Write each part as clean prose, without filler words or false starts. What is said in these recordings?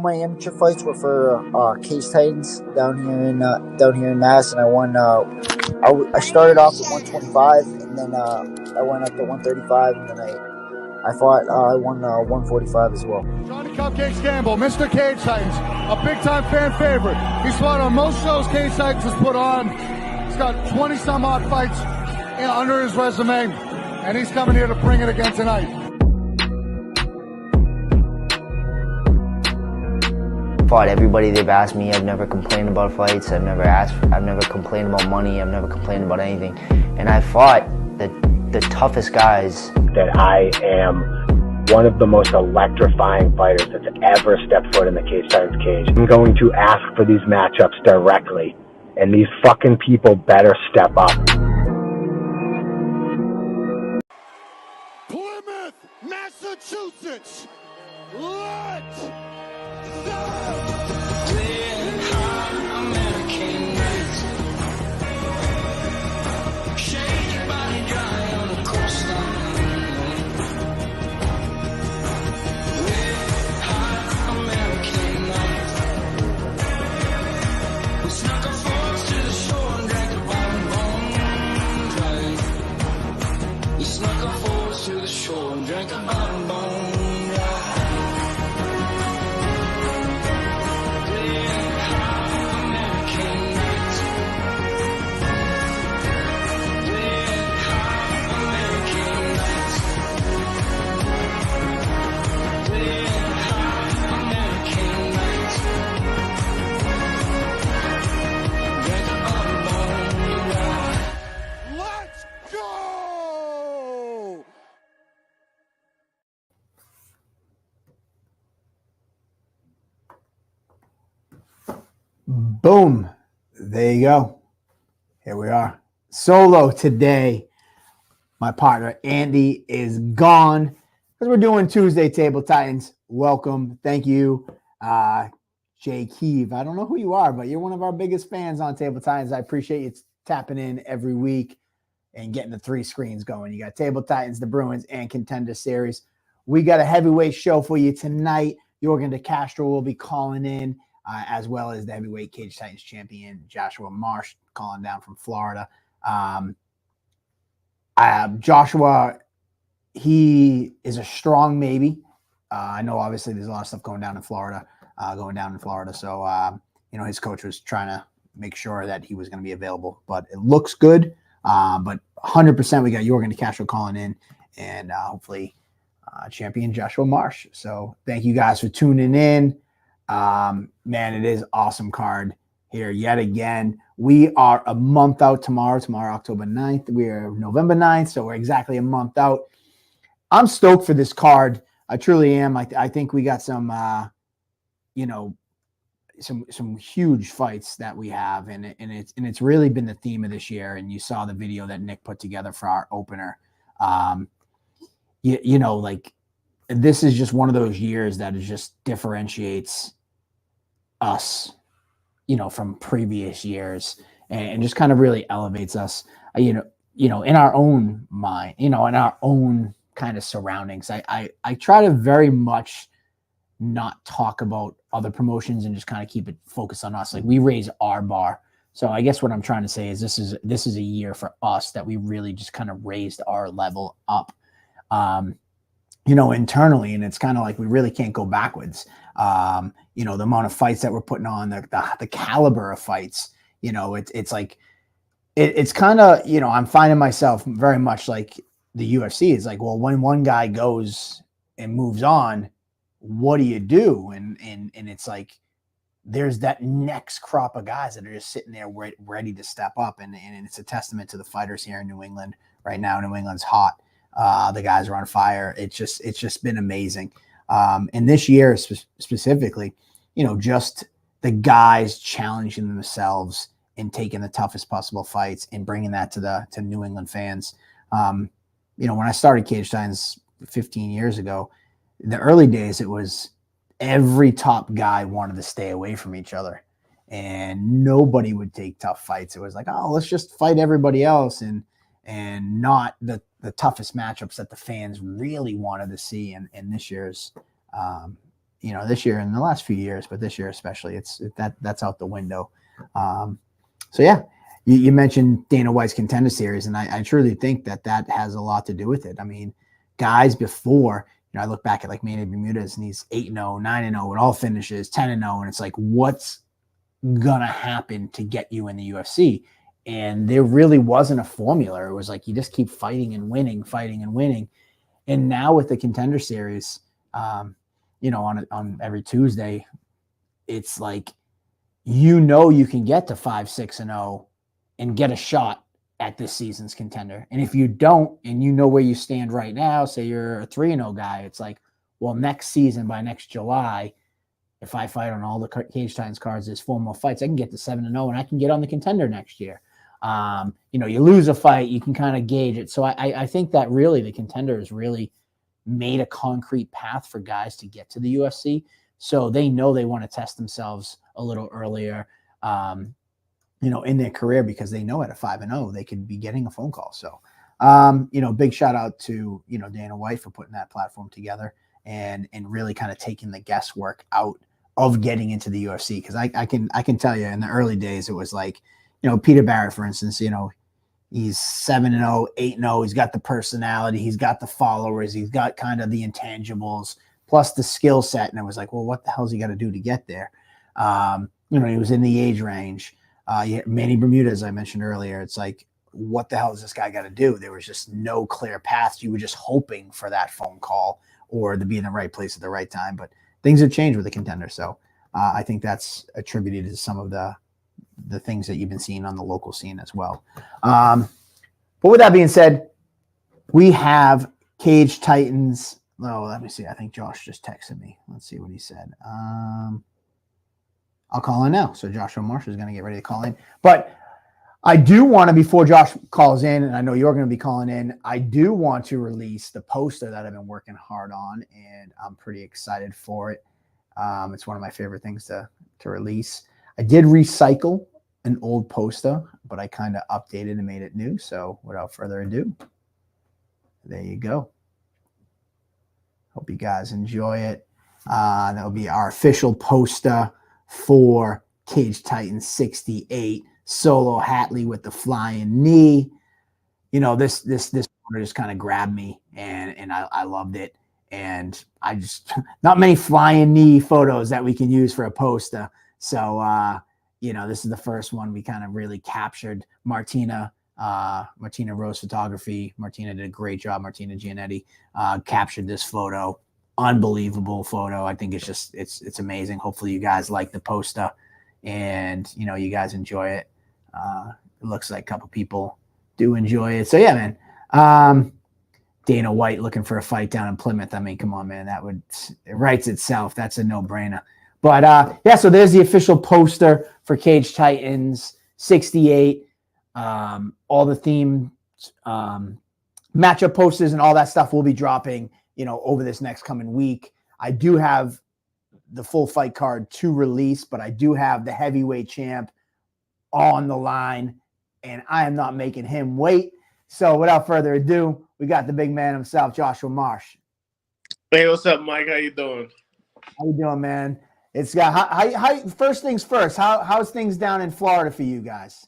my amateur fights were for Cage Titans down here in Mass, and I won. I started off at 125, and then I went up to 135, and then I won 145 as well. Johnny Cupcakes Gamble, Mr. Cage Titans, a big-time fan favorite. He's fought on most shows Cage Titans has put on. He's got 20-some-odd fights under his resume, and he's coming here to bring it again tonight. Fought everybody they've asked me. I've never complained about fights. I've never complained about money. I've never complained about anything. And I fought the toughest guys. That I am one of the most electrifying fighters that's ever stepped foot in the Cage Titans cage. I'm going to ask for these matchups directly, and these fucking people better step up. Plymouth, Massachusetts, let's go! Boom. There you go. Here we are. Solo today. My partner, Andy, is gone because we're doing Tuesday Table Titans. Welcome. Thank you, Jay Keeve. I don't know who you are, but you're one of our biggest fans on Table Titans. I appreciate you tapping in every week and getting the 3 screens going. You got Table Titans, the Bruins, and Contender Series. We got a heavyweight show for you tonight. Yorgan Castro will be calling in. As well as the heavyweight Cage Titans champion, Jahsua Marsh, calling down from Florida. Jahsua, he is a strong maybe. I know obviously there's a lot of stuff going down in Florida. So, his coach was trying to make sure that he was going to be available. But it looks good. But 100% we got Yorgan Castro calling in. And hopefully champion Jahsua Marsh. So thank you guys for tuning in. Man, it is awesome card here yet again. We are a month out tomorrow, October 9th. We are November 9th, so we're exactly a month out. I'm stoked for this card. I truly am. I think we got some, some huge fights that we have, and it's really been the theme of this year. And you saw the video that Nick put together for our opener. This is just one of those years that it just differentiates us, from previous years, and just kind of really elevates us, in our own mind, in our own kind of surroundings. I try to very much not talk about other promotions and just kind of keep it focused on us. Like, we raise our bar. So I guess what I'm trying to say is this is a year for us that we really just kind of raised our level up. Internally, and it's kind of like we really can't go backwards. The amount of fights that we're putting on, the caliber of fights, it's like, it's kind of, I'm finding myself very much like the UFC is like, well, when one guy goes and moves on, what do you do? And it's like, there's that next crop of guys that are just sitting there ready to step up. And it's a testament to the fighters here in New England right now. New England's hot. The guys are on fire. It's just been amazing. And this year specifically, just the guys challenging themselves and taking the toughest possible fights and bringing that to New England fans. When I started Cage Titans 15 years ago, in the early days, it was every top guy wanted to stay away from each other, and nobody would take tough fights. It was like, oh, let's just fight everybody else, and not the toughest matchups that the fans really wanted to see. And this year's, this year and the last few years, but this year especially, that's out the window. So yeah, you mentioned Dana White's Contender Series, and I truly think that has a lot to do with it. I mean, guys before, I look back at like Manny Bermudez, and he's 8-0, 9-0, it all finishes 10-0, and it's like, what's gonna happen to get you in the UFC? And there really wasn't a formula. It was like you just keep fighting and winning. And now with the Contender Series, on every Tuesday, it's like, you can get to 5-6-0 and get a shot at this season's contender. And if you don't, and you know where you stand right now, say you're a 3-0 guy, it's like, well, next season, by next July, if I fight on all the Cage Titans cards, there's 4 more fights, I can get to 7-0 and I can get on the contender next year. You lose a fight, you can kind of gauge it. So I think that really the contender has really made a concrete path for guys to get to the UFC. So they know they want to test themselves a little earlier, in their career, because they know at a 5-0, they could be getting a phone call. So, big shout out to, Dana White for putting that platform together and really kind of taking the guesswork out of getting into the UFC. Because I can tell you, in the early days, it was like, Peter Barrett, for instance, he's 7-0, 8-0. He's got the personality. He's got the followers. He's got kind of the intangibles plus the skill set. And it was like, well, what the hell's he got to do to get there? He was in the age range. Manny Bermudez, I mentioned earlier, it's like, what the hell does this guy got to do? There was just no clear path. You were just hoping for that phone call or to be in the right place at the right time. But things have changed with the contender. So I think that's attributed to some of the things that you've been seeing on the local scene as well. But with that being said, we have Cage Titans. Oh, let me see. I think Josh just texted me. Let's see what he said. I'll call in now. So Joshua Marsh is going to get ready to call in. But I do want to, before Josh calls in, and I know you're going to be calling in, I do want to release the poster that I've been working hard on, and I'm pretty excited for it. It's one of my favorite things to release. I did recycle an old poster, but I kind of updated and made it new. So without further ado, there you go. Hope you guys enjoy it. That will be our official poster for Cage Titans 68. Solo Hatley with the flying knee. This just kind of grabbed me, and I loved it. And I just, not many flying knee photos that we can use for a poster. So, this is the first one we kind of really captured. Martina Rose Photography. Martina did a great job. Martina Giannetti captured this photo. Unbelievable photo. I think it's amazing. Hopefully you guys like the poster and, you guys enjoy it. It looks like a couple people do enjoy it. So yeah, man. Dana White looking for a fight down in Plymouth. I mean, come on, man. It writes itself. That's a no-brainer. But so there's the official poster for Cage Titans 68. All the theme matchup posters and all that stuff will be dropping, over this next coming week. I do have the full fight card to release, but I do have the heavyweight champ on the line, and I am not making him wait. So without further ado, we got the big man himself, Joshua Marsh. Hey, what's up, Mike? How you doing? How you doing, man? It's got how first things first. How's things down in Florida for you guys?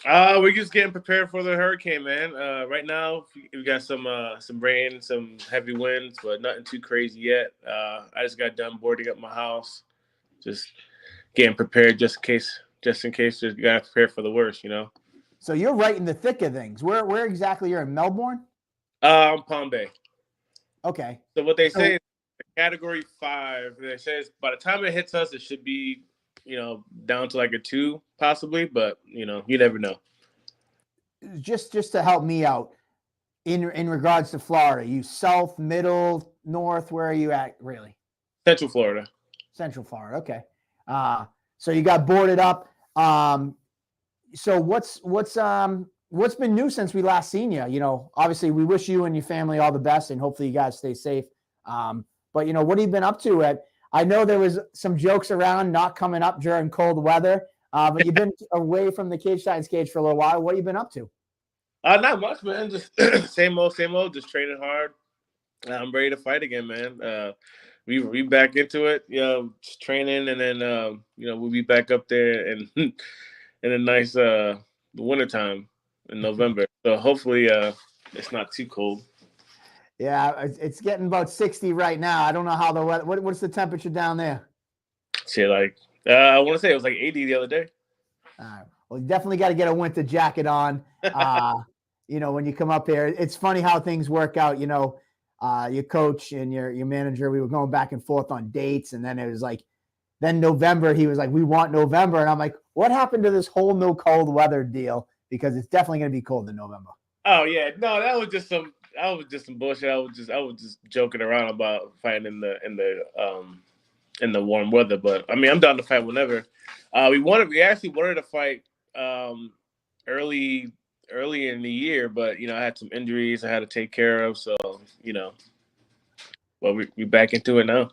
We're just getting prepared for the hurricane, man. Right now we got some rain, some heavy winds, but nothing too crazy yet. I just got done boarding up my house, just getting prepared just in case. Just gotta prepare for the worst, So you're right in the thick of things. Where exactly? You're in Melbourne? Palm Bay. Okay. So what they say is Category 5. They say by the time it hits us, it should be, down to like a 2 possibly, but you never know. Just to help me out in regards to Florida, you south, middle, north, where are you at really? Central Florida. Central Florida. Okay. So you got boarded up. So what's been new since we last seen you? Obviously we wish you and your family all the best, and hopefully you guys stay safe. But what have you been up to? I know there was some jokes around not coming up during cold weather, but you've been away from the Cage Titans cage for a little while. What have you been up to? Not much, man. Just same old, just training hard. I'm ready to fight again, man. we back into it, just training, and then we'll be back up there and in a nice wintertime in November. So hopefully it's not too cold. Yeah, it's getting about 60 right now. I don't know how the weather. What's the temperature down there? Shit, like I want to say it was like 80 the other day. All right. Well, you definitely got to get a winter jacket on. When you come up here, it's funny how things work out. Your coach and your manager, we were going back and forth on dates, and then it was like, then November, he was like, we want November, and I'm like, what happened to this whole no cold weather deal? Because it's definitely going to be cold in November. Oh yeah, no, that was just some bullshit. I was just joking around about fighting in the warm weather, but I mean, I'm down to fight whenever. We actually wanted to fight early in the year, but I had some injuries I had to take care of, so well, we back into it now.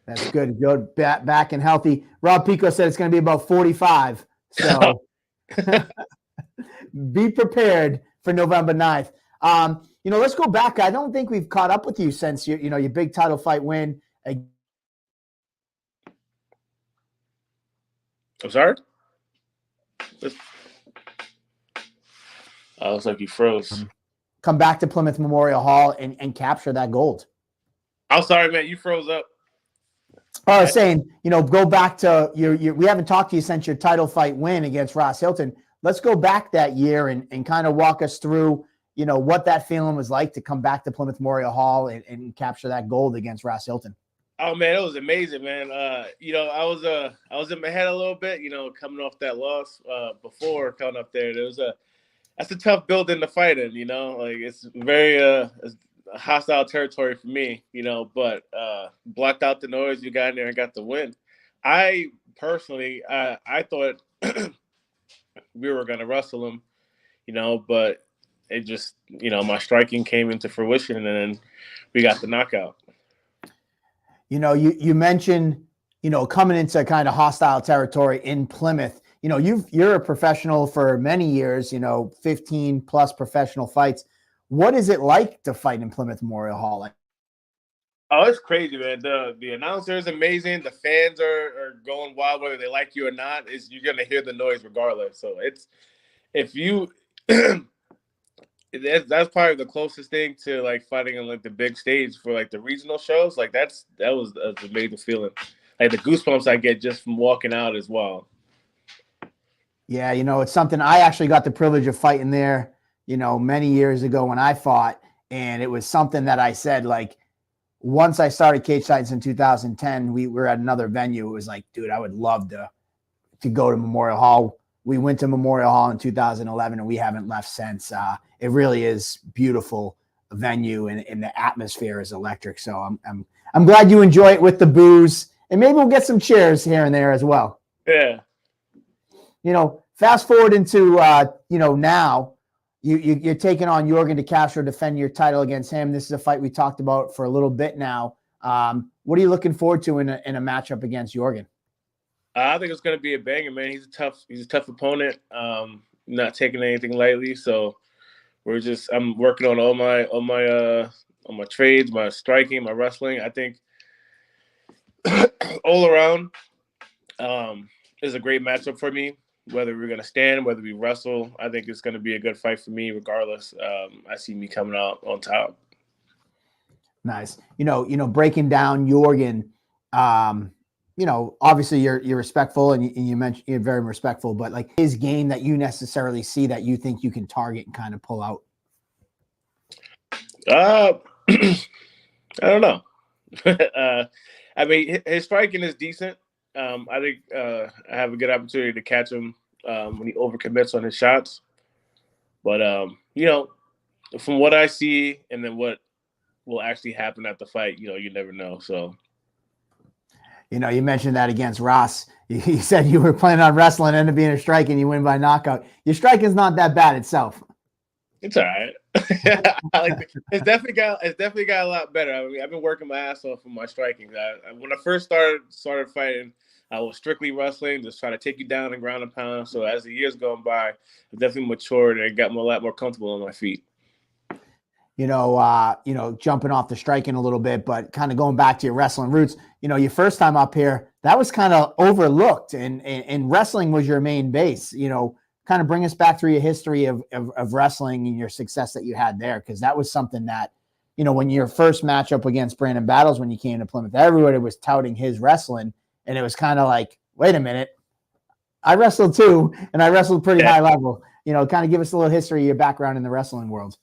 That's good. Good, back and healthy. Rob Pico said it's going to be about 45, so be prepared for November 9th. Let's go back. I don't think we've caught up with you since your big title fight win. I'm sorry? Looks like you froze. Come back to Plymouth Memorial Hall and capture that gold. I'm sorry, man. You froze up. Oh, I was saying, go back to we haven't talked to you since your title fight win against Ross Hilton. Let's go back that year and kind of walk us through, what that feeling was like to come back to Plymouth Memorial Hall and capture that gold against Ross Hilton. Oh man, it was amazing, man. I was in my head a little bit, coming off that loss before coming up there. That's a tough building to fight in, like it's very it's a hostile territory for me, but blocked out the noise, you got in there and got the win. I personally, I thought we were gonna wrestle him, but it just, my striking came into fruition and then we got the knockout. You mentioned, coming into kind of hostile territory in Plymouth. You're a professional for many years, 15 plus professional fights. What is it like to fight in Plymouth Memorial Hall? Oh, it's crazy, man. The announcer is amazing. The fans are going wild, whether they like you or not. You're gonna hear the noise regardless. So that's probably the closest thing to like fighting on like the big stage for like the regional shows. Like that was an amazing feeling. Like the goosebumps I get just from walking out as well. Yeah, it's something I actually got the privilege of fighting there, many years ago when I fought, and it was something that I said, like, once I started Cage Titans in 2010, we were at another venue. It was like, dude, I would love to go to Memorial Hall. We went to Memorial Hall in 2011, and we haven't left since. It really is beautiful venue, and the atmosphere is electric. So I'm glad you enjoy it with the booze, and maybe we'll get some cheers here and there as well. Yeah. Fast forward into now, you're taking on Yorgan to Castro, defend your title against him. This is a fight we talked about for a little bit now. What are you looking forward to in a matchup against Yorgan? I think it's going to be a banger, man. He's a tough opponent. Not taking anything lightly. So I'm working on all my trades, my striking, my wrestling. I think all around is a great matchup for me. Whether we're going to stand, whether we wrestle, I think it's going to be a good fight for me regardless. I see me coming out on top. Nice. Breaking down Yorgan, obviously you're respectful and you mentioned you're very respectful, but like his game that you necessarily see that you think you can target and kind of pull out? I don't know. I mean, his striking is decent. I think I have a good opportunity to catch him when he overcommits on his shots. But, from what I see and then what will actually happen at the fight, you never know. So, you mentioned that against Ross. You said you were planning on wrestling, ended up being a strike, and you win by knockout. Your striking is not that bad itself. It's all right. It's definitely got a lot better. I mean, I've been working my ass off for my striking. When I first started fighting, I was strictly wrestling, just trying to take you down and ground and pound. So as the years gone by, I've definitely matured and got a lot more comfortable on my feet. jumping off the striking a little bit, but kind of going back to your wrestling roots, your first time up here, that was kind of overlooked, and wrestling was your main base. Kind of bring us back through your history of wrestling and your success that you had there, because that was something that, when your first matchup against Brandon Battles, when you came to Plymouth, everybody was touting his wrestling, and it was kind of like, wait a minute, I wrestled too, and I wrestled pretty high level. Kind of give us a little history of your background in the wrestling world.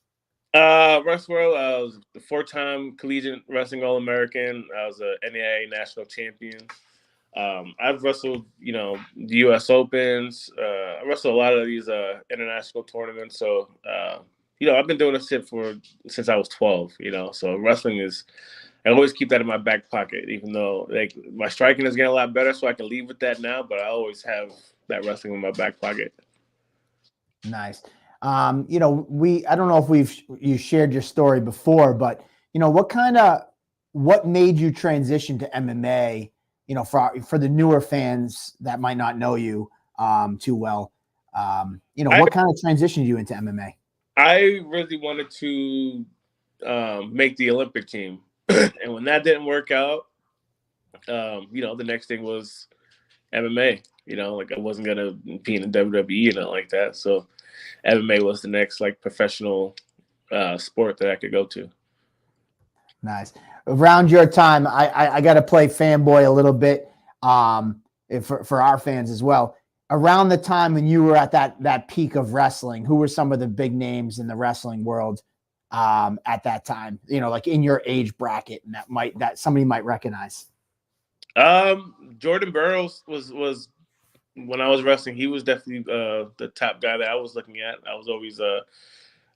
Wrestling, I was the 4-time collegiate wrestling All-American. I was a NAIA national champion. I've wrestled, the U.S. Opens. I wrestled a lot of these international tournaments. So, I've been doing this shit since I was 12. So wrestling I always keep that in my back pocket, even though my striking is getting a lot better, so I can leave with that now. But I always have that wrestling in my back pocket. Nice. I don't know if you shared your story before, but what made you transition to MMA? For the newer fans that might not know you too well, what kind of transitioned you into MMA? I really wanted to make the Olympic team, and when that didn't work out, the next thing was MMA. I wasn't gonna be in the WWE and like that, so MMA was the next professional sport that I could go to. Nice. Around your time, I got to play fanboy a little bit for our fans as well. Around the time when you were at that peak of wrestling, who were some of the big names in the wrestling world at that time? In your age bracket, and that somebody might recognize. Jordan Burroughs was when I was wrestling. He was definitely the top guy that I was looking at. I was always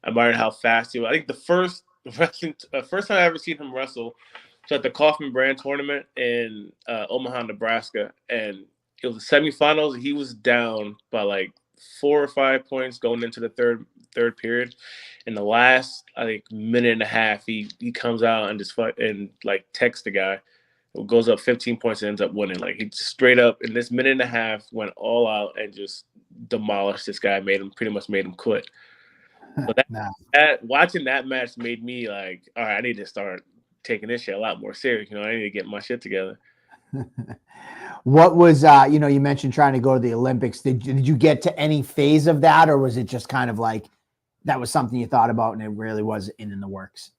admired how fast he was. I think the first time I ever seen him wrestle was at the Kaufman Brand tournament in Omaha, Nebraska, and it was the semifinals. He was down by 4 or 5 points going into the third period. In the last, I think, minute and a half, he comes out and just texts the guy. It goes up 15 points and ends up winning. He just straight up in this minute and a half went all out and just demolished this guy. Pretty much made him quit. So watching that match made me all right, I need to start taking this shit a lot more serious. I need to get my shit together. What was, you mentioned trying to go to the Olympics. Did you get to any phase of that, or was it just kind of that was something you thought about and it really was in the works?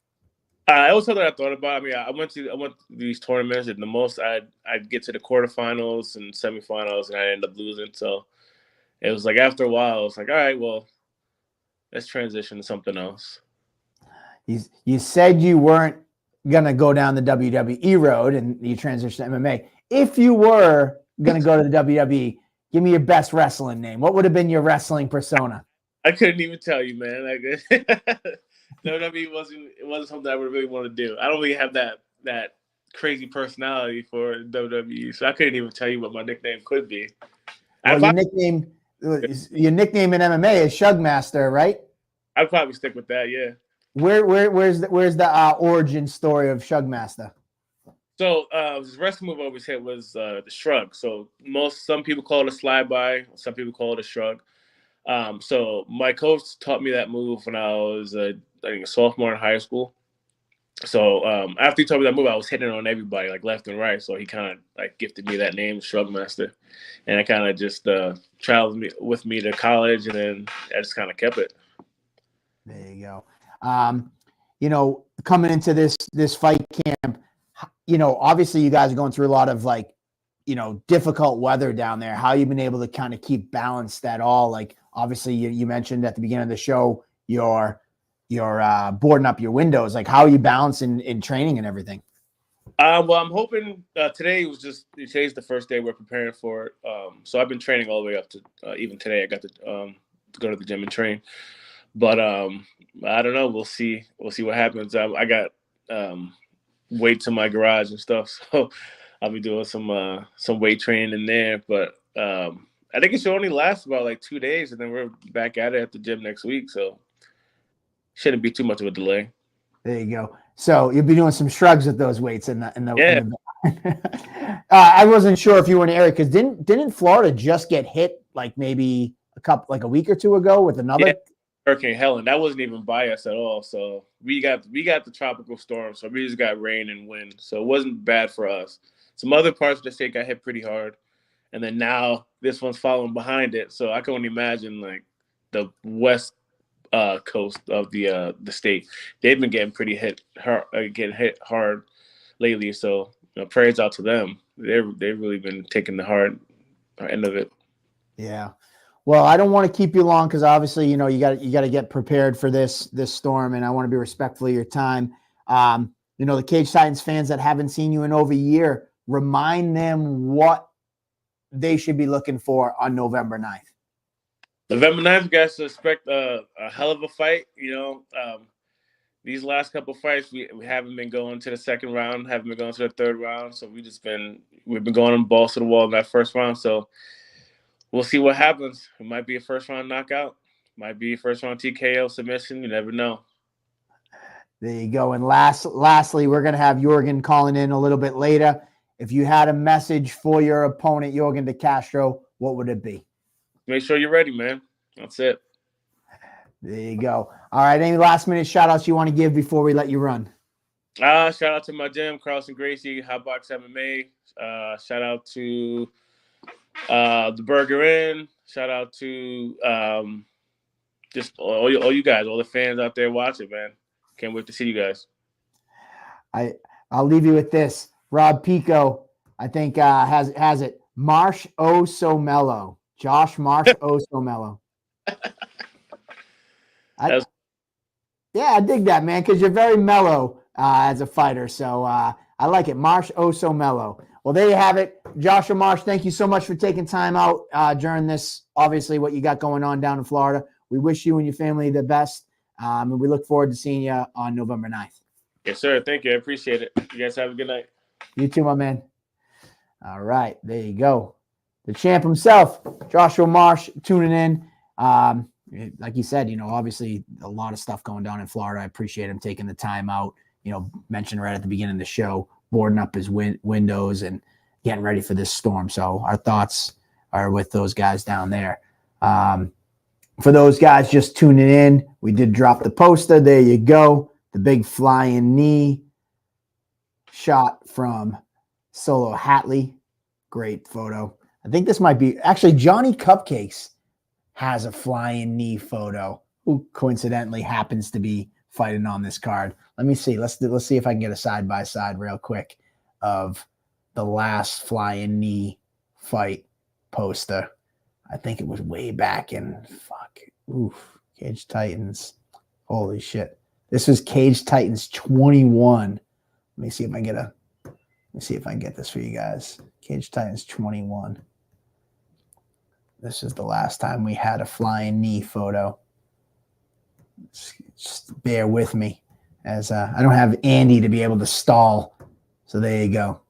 It was something I thought about. I mean, I went to these tournaments, and the most I'd get to the quarterfinals and semifinals, and I ended up losing. So it was after a while, I was all right, well, let's transition to something else. You said you weren't going to go down the WWE road and you transitioned to MMA. If you were going to go to the WWE, give me your best wrestling name. What would have been your wrestling persona? I couldn't even tell you, man. WWE wasn't something I would really want to do. I don't really have that crazy personality for WWE, so I couldn't even tell you what my nickname could be. Well, your nickname in MMA is Shugmaster, right? I'd probably stick with that. Yeah. Where's the origin story of Shugmaster? So this wrestling move I always hit was the shrug. So some people call it a slide by, some people call it a shrug. So my coach taught me that move when I was I think a sophomore in high school. So after he taught me that move, I was hitting on everybody left and right. So he kind of gifted me that name, Shrugmaster, and I kind of just traveled with me to college, and then I just kind of kept it. There you go. Coming into this fight camp, obviously you guys are going through a lot of difficult weather down there. How you been able to kind of keep balanced at all? Obviously you mentioned at the beginning of the show, you're boarding up your windows. How are you balancing in training and everything? Well, I'm hoping today's the first day we're preparing for it. So I've been training all the way up to even today. I got to go to the gym and train, but I don't know. We'll see what happens. I got weights in my garage and stuff, so I'll be doing some weight training in there. But I think it should only last about 2 days, and then we're back at it at the gym next week. So shouldn't be too much of a delay. There you go. So you'll be doing some shrugs with those weights in the yeah. I wasn't sure if you were in the area because didn't Florida just get hit maybe a week or two ago with another? Hurricane Helen. That wasn't even by us at all. So we got the tropical storm. So we just got rain and wind. So it wasn't bad for us. Some other parts of the state got hit pretty hard, and then now this one's following behind it. So I can only imagine like the west coast of the state. They've been getting getting hit hard lately. So prayers out to them. They've really been taking the hard end of it. Yeah. Well, I don't want to keep you long because obviously, you got to get prepared for this storm, and I want to be respectful of your time. The Cage Titans fans that haven't seen you in over a year, remind them what they should be looking for on November 9th. November 9th, you guys expect a hell of a fight. These last couple fights, we haven't been going to the second round, haven't been going to the third round. So we've been going on balls to the wall in that first round. So we'll see what happens. It might be a first round knockout, might be a first round TKO submission. You never know. There you go. And lastly, we're going to have Yorgan calling in a little bit later. If you had a message for your opponent, Yorgan de Castro, what would it be? Make sure you're ready, man. That's it. There you go. All right. Any last minute shout outs you want to give before we let you run? Shout out to my gym, Carlson Gracie, Hotbox MMA. Shout out to the Burger Inn. Shout out to just all you guys, all the fans out there watching, man. Can't wait to see you guys. I'll leave you with this. Rob Pico, I think has it. Marsh oh so mellow. Josh Marsh oh so mellow. I dig that, man, because you're very mellow as a fighter. So I like it. Marsh oh so mellow. Well, there you have it. Joshua Marsh, thank you so much for taking time out during this, obviously, what you got going on down in Florida. We wish you and your family the best, and we look forward to seeing you on November 9th. Yes, sir. Thank you. I appreciate it. You guys have a good night. You too, my man. All right. There you go. The champ himself, Joshua Marsh, tuning in. Like you said, obviously a lot of stuff going down in Florida. I appreciate him taking the time out, mentioned right at the beginning of the show, boarding up his windows and getting ready for this storm. So our thoughts are with those guys down there. For those guys just tuning in, we did drop the poster. There you go. The big flying knee shot from Solo Hatley. Great photo. I think this might be actually Johnny Cupcakes has a flying knee photo, who coincidentally happens to be fighting on this card. Let me see. Let's see if I can get a side-by-side real quick of the last flying knee fight poster. I think it was way back in Cage Titans. Holy shit. This was Cage Titans 21. Let me see if I can get this for you guys. Cage Titans 21. This is the last time we had a flying knee photo. Just bear with me as I don't have Andy to be able to stall. So there you go.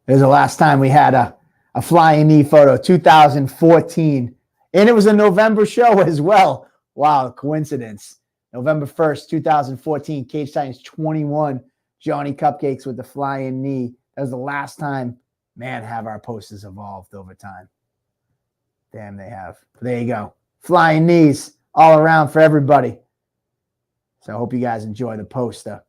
There's the last time we had a flying knee photo, 2014. And it was a November show as well. Wow, coincidence. November 1st, 2014, Cage Titans 21, Johnny Cupcakes with the flying knee. That was the last time. Man, have our posters evolved over time. Damn, they have. There you go. Flying knees all around for everybody. So I hope you guys enjoy the poster.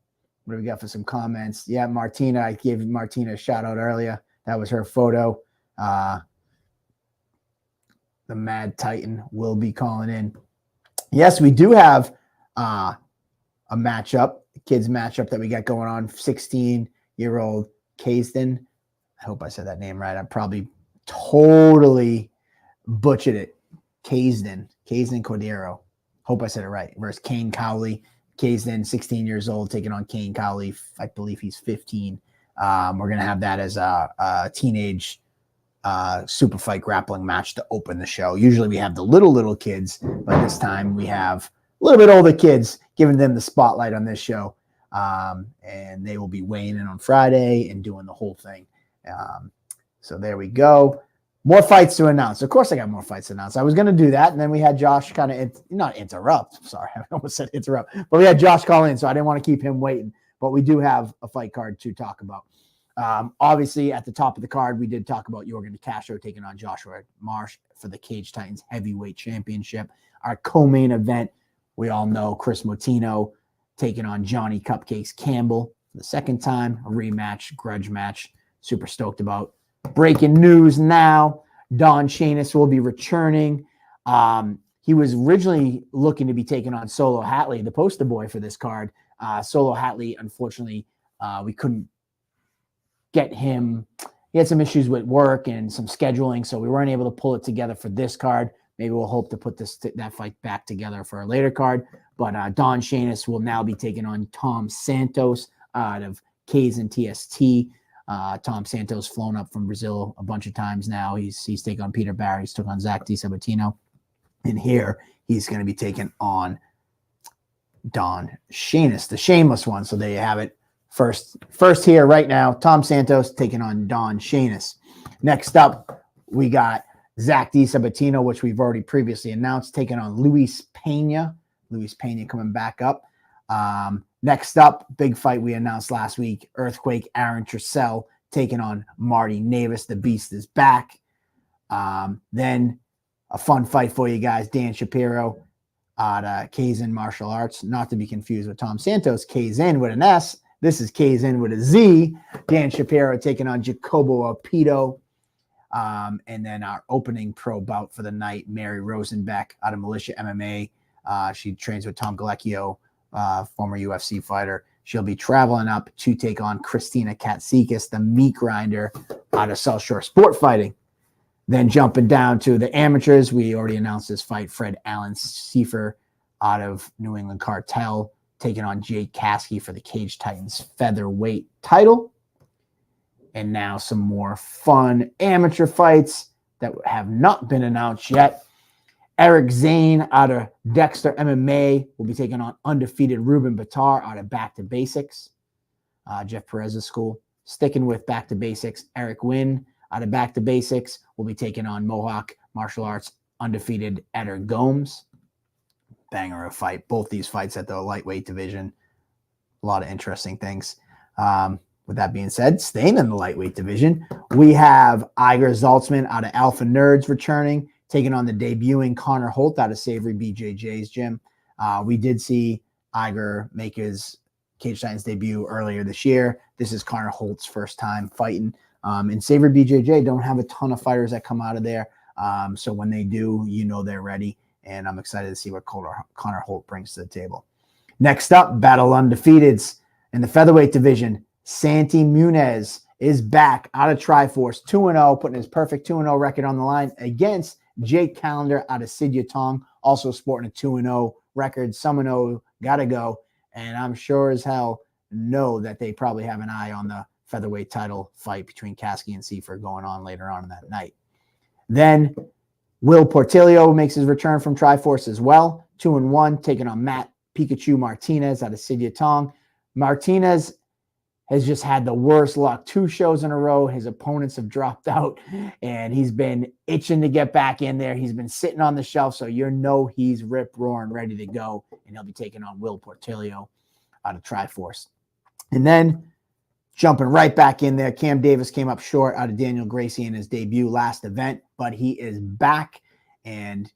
What do we got for some comments? Yeah, Martina. I gave Martina a shout out earlier. That was her photo. The Mad Titan will be calling in. Yes, we do have a matchup, a kids matchup that we got going on. 16-year-old Kaysden. I hope I said that name right. I probably totally butchered it. Kaysden Cordero. Hope I said it right. Versus Kane Cowley. Kaysden, 16 years old, taking on Kane Cowley. I believe he's 15. We're going to have that as a teenage super fight grappling match to open the show. Usually we have the little kids, but this time we have a little bit older kids, giving them the spotlight on this show. And they will be weighing in on Friday and doing the whole thing. So there we go. More fights to announce. Of course I got more fights to announce. I was going to do that, and then we had Josh kind of not interrupt. Sorry, I almost said interrupt. But we had Josh call in, so I didn't want to keep him waiting. But we do have a fight card to talk about. Obviously, at the top of the card, we did talk about Yorgan de Castro taking on Jahsua Marsh for the Cage Titans Heavyweight Championship. Our co-main event We all know Chris Motino taking on Johnny Cupcakes Campbell for the second time, a rematch, grudge match. Super stoked about. Breaking news now, Don Shanis will be returning. He was originally looking to be taking on Solo Hatley, the poster boy for this card. Solo Hatley, unfortunately, we couldn't get him. He had some issues with work and some scheduling, so we weren't able to pull it together for this card. Maybe we'll hope to put that fight back together for a later card. But Don Shanis will now be taking on Tom Santos out of K's and TST. Tom Santos flown up from Brazil a bunch of times now. He's taken on Peter Barry. He's took on Zach DiSabatino. And here he's going to be taking on Don Shanis, the shameless one. So there you have it. First here right now, Tom Santos taking on Don Shanis. Next up, we got Zach DiSabatino, which we've already previously announced, taking on Luis Pena. Luis Pena coming back up. Next up, big fight we announced last week, Earthquake Aaron Trussell taking on Marty Navis. The Beast is back. Then a fun fight for you guys, Dan Shapiro at Kazin Martial Arts, not to be confused with Tom Santos, Kazin with an S. This is Kazin with a Z. Dan Shapiro taking on Jacobo Apito. And then our opening pro bout for the night, Mary Rosenbeck out of Militia MMA. She trains with Tom Galecchio, former UFC fighter. She'll be traveling up to take on Christina Katsikis, the meat grinder out of South Shore Sport Fighting. Then jumping down to the amateurs, we already announced this fight, Fred Allen Seifer out of New England Cartel, taking on Jake Kasky for the Cage Titans featherweight title. And now some more fun amateur fights that have not been announced yet. Eric Zane out of Dexter MMA will be taking on undefeated Ruben Batar out of Back to Basics, Jeff Perez's school. Sticking with Back to Basics, Eric Wynn out of Back to Basics will be taking on Mohawk Martial Arts undefeated Eder Gomes. Banger of fight. Both these fights at the lightweight division. A lot of interesting things. With that being said, staying in the lightweight division, we have Iger Zaltzman out of Alpha Nerds returning, taking on the debuting Connor Holt out of Savory BJJ's gym. We did see Iger make his Cage Titans debut earlier this year. This is Connor Holt's first time fighting. And Savory BJJ don't have a ton of fighters that come out of there. So when they do, you know they're ready. And I'm excited to see what Connor Holt brings to the table. Next up, Battle Undefeateds in the featherweight division. Santi Munez is back out of Triforce, 2-0, putting his perfect 2-0 record on the line against Jake Callender out of Sid Yatong, also sporting a 2-0 record. Someone gotta go. And I'm sure as hell know that they probably have an eye on the featherweight title fight between Kasky and Seifer going on later on that night. Then Will Portillo makes his return from Triforce as well, 2-1, taking on Matt Pikachu Martinez out of Sid Yatong. Martinez has just had the worst luck. 2 shows in a row. His opponents have dropped out, and he's been itching to get back in there. He's been sitting on the shelf, so he's rip-roaring, ready to go, and he'll be taking on Will Portillo out of Triforce. And then jumping right back in there, Cam Davis came up short out of Daniel Gracie in his debut last event, but he is back, and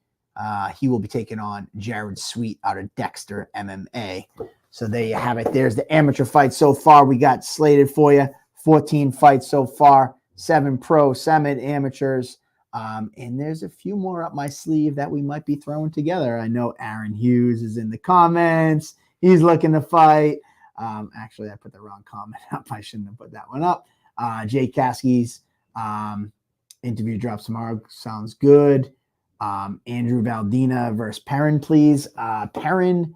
he will be taking on Jared Sweet out of Dexter MMA. So there you have it. There's the amateur fights so far. We got slated for you 14 fights so far, 7 pro, 7 amateurs. And there's a few more up my sleeve that we might be throwing together. I know Aaron Hughes is in the comments. He's looking to fight. Actually, I put the wrong comment up. I shouldn't have put that one up. Jake Kasky's interview drops tomorrow. Sounds good. Andrew Valdina versus Perrin, please. Perrin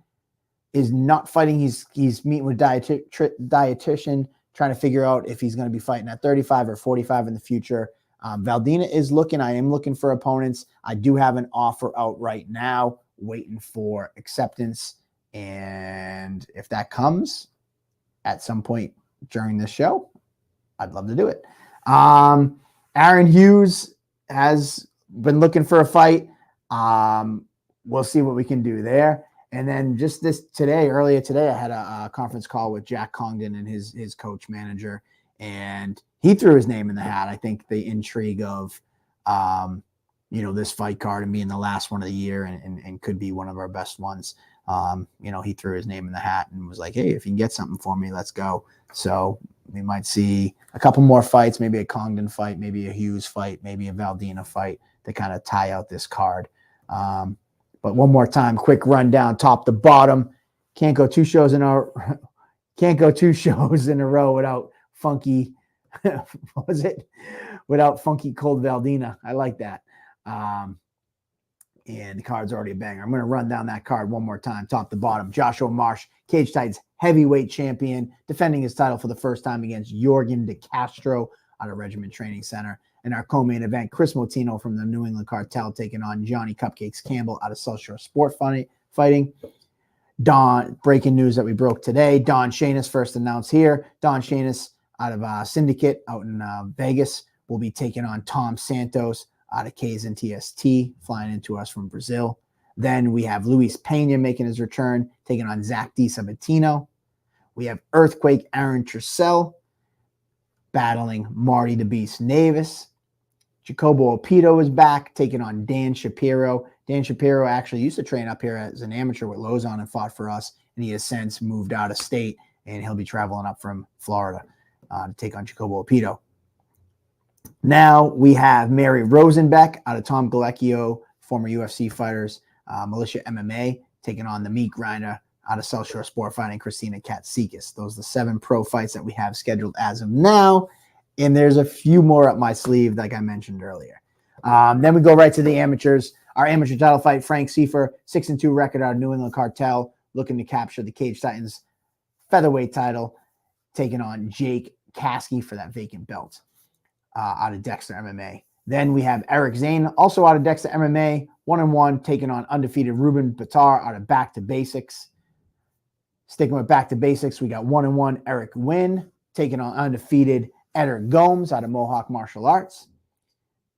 is not fighting. He's meeting with dietitian, trying to figure out if he's going to be fighting at 35 or 45 in the future. Valdina is looking. I am looking for opponents. I do have an offer out right now, waiting for acceptance. And if that comes at some point during this show, I'd love to do it. Aaron Hughes has been looking for a fight. We'll see what we can do there. And then just earlier today, I had a conference call with Jack Congdon and his coach manager, and he threw his name in the hat. I think the intrigue of, this fight card and being the last one of the year and could be one of our best ones. He threw his name in the hat and was like, hey, if you can get something for me, let's go. So we might see a couple more fights, maybe a Congdon fight, maybe a Hughes fight, maybe a Valdina fight to kind of tie out this card. But one more time, quick rundown, top to bottom. Can't go two shows in a row without funky. What was it? Without funky cold Valdina. I like that. And the card's already a banger. I'm going to run down that card one more time, top to bottom. Jahsua Marsh, Cage Titans heavyweight champion, defending his title for the first time against Yorgan de Castro out of Regiment Training Center. And our co-main event, Chris Motino from the New England Cartel taking on Johnny Cupcakes Campbell out of South Shore Sport Fighting. Breaking news that we broke today. Don Shanis first announced here. Don Shanis out of Syndicate out in Vegas will be taking on Tom Santos out of K's and TST, flying into us from Brazil. Then we have Luis Pena making his return, taking on Zach Di Sabatino. We have Earthquake Aaron Tercel battling Marty the Beast Navis. Jacobo Opito is back, taking on Dan Shapiro. Dan Shapiro actually used to train up here as an amateur with Lozon and fought for us, and he has since moved out of state, and he'll be traveling up from Florida to take on Jacobo Opito. Now we have Mary Rosenbeck out of Tom Galecchio, former UFC fighters, Militia MMA, taking on the meat grinder out of South Shore Sport Fighting, Christina Katsikis. Those are the 7 pro fights that we have scheduled as of now, and there's a few more up my sleeve, like I mentioned earlier. Then we go right to the amateurs. Our amateur title fight, Frank Seifer, 6-2 record out of New England Cartel, looking to capture the Cage Titans featherweight title, taking on Jake Kasky for that vacant belt. Out of Dexter MMA. Then we have Eric Zane, also out of Dexter MMA, 1-1, taking on undefeated Ruben Batar out of Back to Basics. Sticking with Back to Basics, we got 1-1 Eric Wynn, taking on undefeated Eder Gomes out of Mohawk Martial Arts.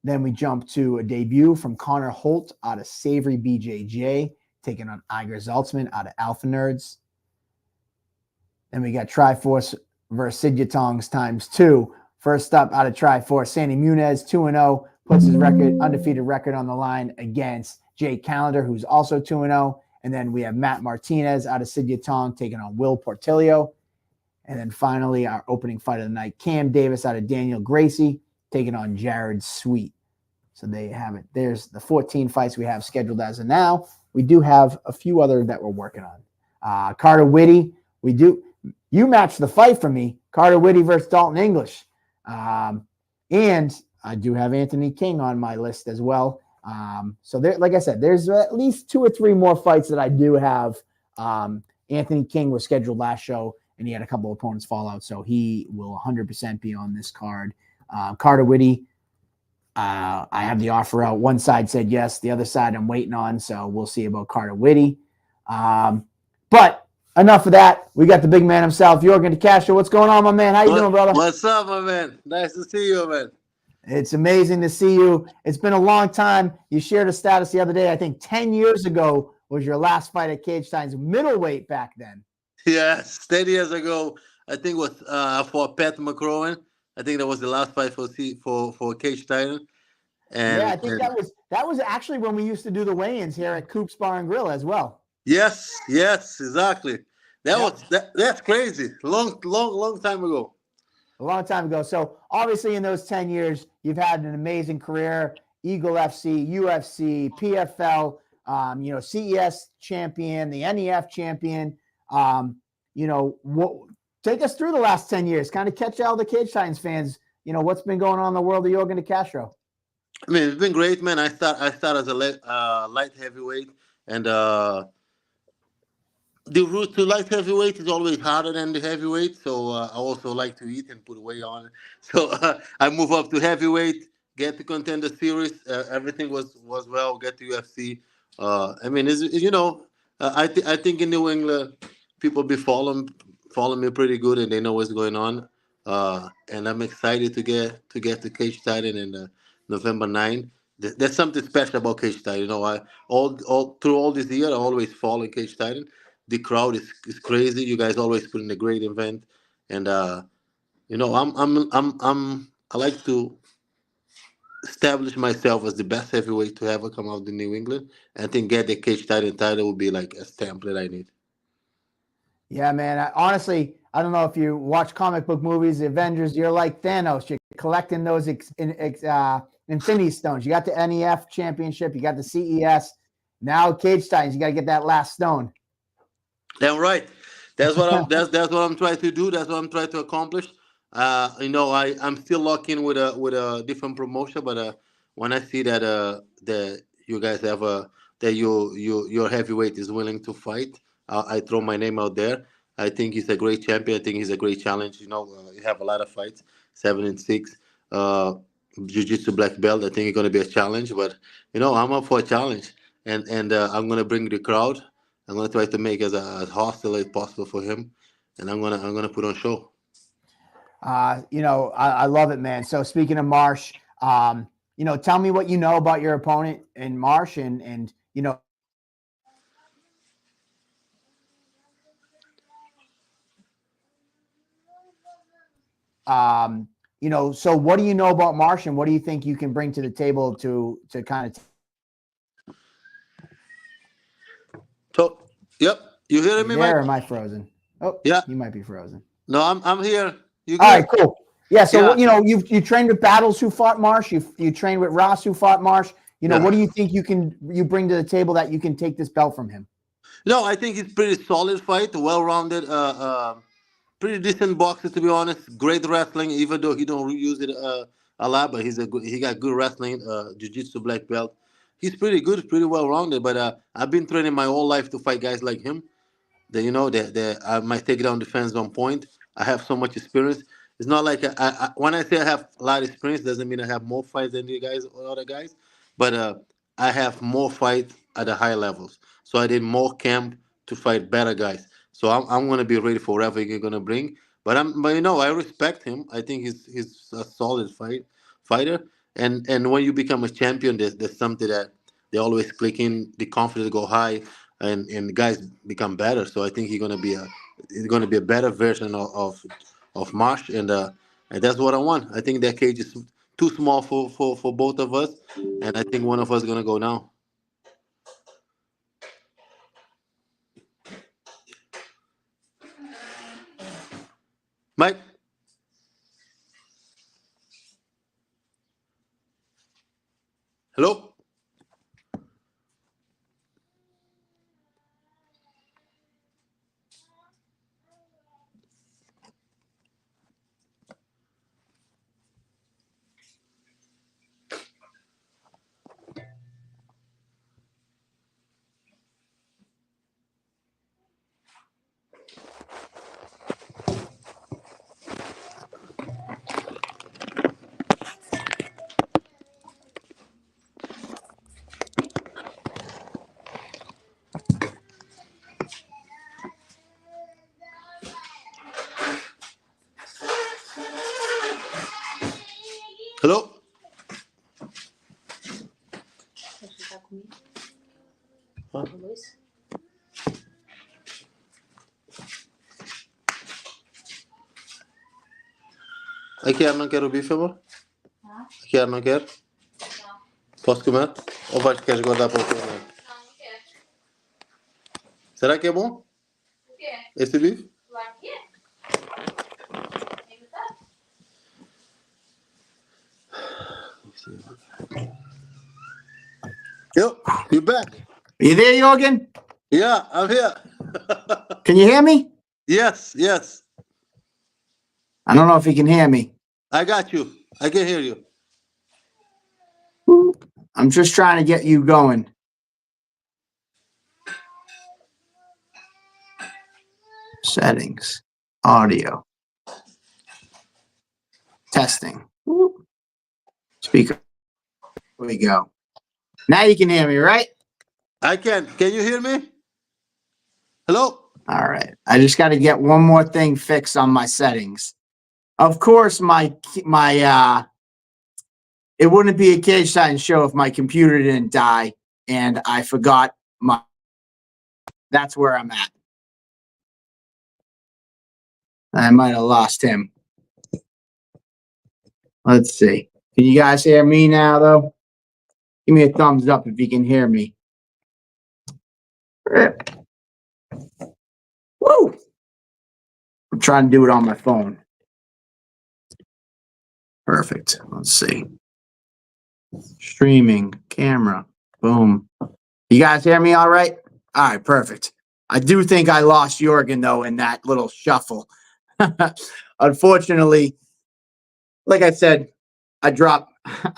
Then we jump to a debut from Connor Holt out of Savory BJJ, taking on Iger Zaltzman out of Alpha Nerds. Then we got Triforce versus Sidyatongs ×2. First up out of Triforce, Sandy Muniz, 2-0, puts his undefeated record on the line against Jake Callender, who's also 2-0. And then we have Matt Martinez out of Sidyatong taking on Will Portillo. And then finally, our opening fight of the night, Cam Davis out of Daniel Gracie taking on Jared Sweet. So there you have it. There's the 14 fights we have scheduled as of now. We do have a few other that we're working on. Carter Whitty, you matched the fight for me, Carter Whitty versus Dalton English. And I do have Anthony King on my list as well. So there, like I said, there's at least 2 or 3 more fights that I do have. Anthony King was scheduled last show, and he had a couple opponents fall out, so he will 100% be on this card. Carter Whitty, I have the offer out. One side said yes, the other side I'm waiting on, so we'll see about Carter Whitty. But enough of that. We got the big man himself, Yorgan de Castro. What's going on, my man? How you doing, brother? What's up, my man? Nice to see you, man. It's amazing to see you. It's been a long time. You shared a status the other day. I think 10 years ago was your last fight at Cage Titans, middleweight back then. Yes, 10 years ago. I think it was for Pat McCrowan. I think that was the last fight for Cage Titan. And, yeah, I think that was actually when we used to do the weigh-ins here at Coop's Bar and Grill as well. Yes, exactly. That's crazy. Long time ago. A long time ago. So obviously in those 10 years, you've had an amazing career. Eagle FC, UFC, PFL, CES champion, the NEF champion. Take us through the last 10 years. Kind of catch all the Cage Titans fans. What's been going on in the world of Yorgan de Castro? I mean, it's been great, man. I start as a light heavyweight, and the route to light heavyweight is always harder than the heavyweight. So I also like to eat and put weight on. So I move up to heavyweight, get to Contender Series. Everything was well. Get to UFC. I mean, I think in New England, people be following me pretty good, and they know what's going on. And I'm excited to get to Cage Titan in November 9th. There's something special about Cage Titan. All through all this year, I always follow Cage Titan. The crowd is crazy. You guys always put in a great event, and I like to establish myself as the best heavyweight to ever come out of New England. I think get the cage title would be like a stamp that I need. Yeah, man. Honestly, I don't know if you watch comic book movies, the Avengers. You're like Thanos. You're collecting those Infinity Stones. You got the NEF Championship. You got the CES. Now Cage Titans. You got to get that last stone. Damn right. That's what I'm trying to do. That's what I'm trying to accomplish. I'm still locking with a different promotion, but when I see that you guys have that your heavyweight is willing to fight, I throw my name out there. I think he's a great champion. I think he's a great challenge. You have a lot of fights, 7-6. Jiu-jitsu black belt. I think it's gonna be a challenge, but I'm up for a challenge, and I'm gonna bring the crowd. I'm gonna try to make it as hostile as possible for him, and I'm gonna put on show. I love it, man. So speaking of Marsh, tell me what you know about your opponent in Marsh, and so what do you know about Marsh, and what do you think you can bring to the table to kind of? So, yep, you hearing me, Mike? Or am I frozen? Oh, yeah, you might be frozen. No, I'm here. You good? All right, cool. Yeah, so yeah. You trained with Battles who fought Marsh. You trained with Ross who fought Marsh. What do you think you bring to the table that you can take this belt from him? No, I think it's pretty solid fight, well-rounded, pretty decent boxer, to be honest. Great wrestling, even though he don't use it a lot, but he got good wrestling, jiu-jitsu black belt. He's pretty good, pretty well-rounded. But I've been training my whole life to fight guys like him. That I might take down defense on point. I have so much experience. It's not like when I say I have a lot of experience, doesn't mean I have more fights than you guys or other guys, but I have more fights at the high levels. So I did more camp to fight better guys. So I'm gonna be ready for whatever you're gonna bring. But I respect him. I think he's a solid fighter. And when you become a champion, there's something that they always click in. The confidence go high, and guys become better. So I think he's gonna be a better version of Marsh, and that's what I want. I think that cage is too small for both of us, and I think one of us is gonna go now. Mike. Hello. Hello. Huh? Não quer o bife, amor? Não quer? Não. Posso comer? Ou queres guardar para o comer? Não, não quero. Será que é bom? O quê? Esse bife? Claro que é. Yo, you back? Are you there, Yorgan? Yeah, I'm here. Can you hear me? Yes. I don't know if you can hear me. I got you. I can hear you. I'm just trying to get you going. Settings, audio, testing, speaker. Here we go. Now you can hear me, right? I can. Can you hear me? Hello? All right. I just got to get one more thing fixed on my settings. Of course, it wouldn't be a Cage Titans show if my computer didn't die and I forgot that's where I'm at. I might have lost him. Let's see. Can you guys hear me now, though? Give me a thumbs up if you can hear me. Woo! I'm trying to do it on my phone. Perfect. Let's see. Streaming, camera, boom. You guys hear me all right? All right, perfect. I do think I lost Yorgan, though, in that little shuffle. Unfortunately, like I said, I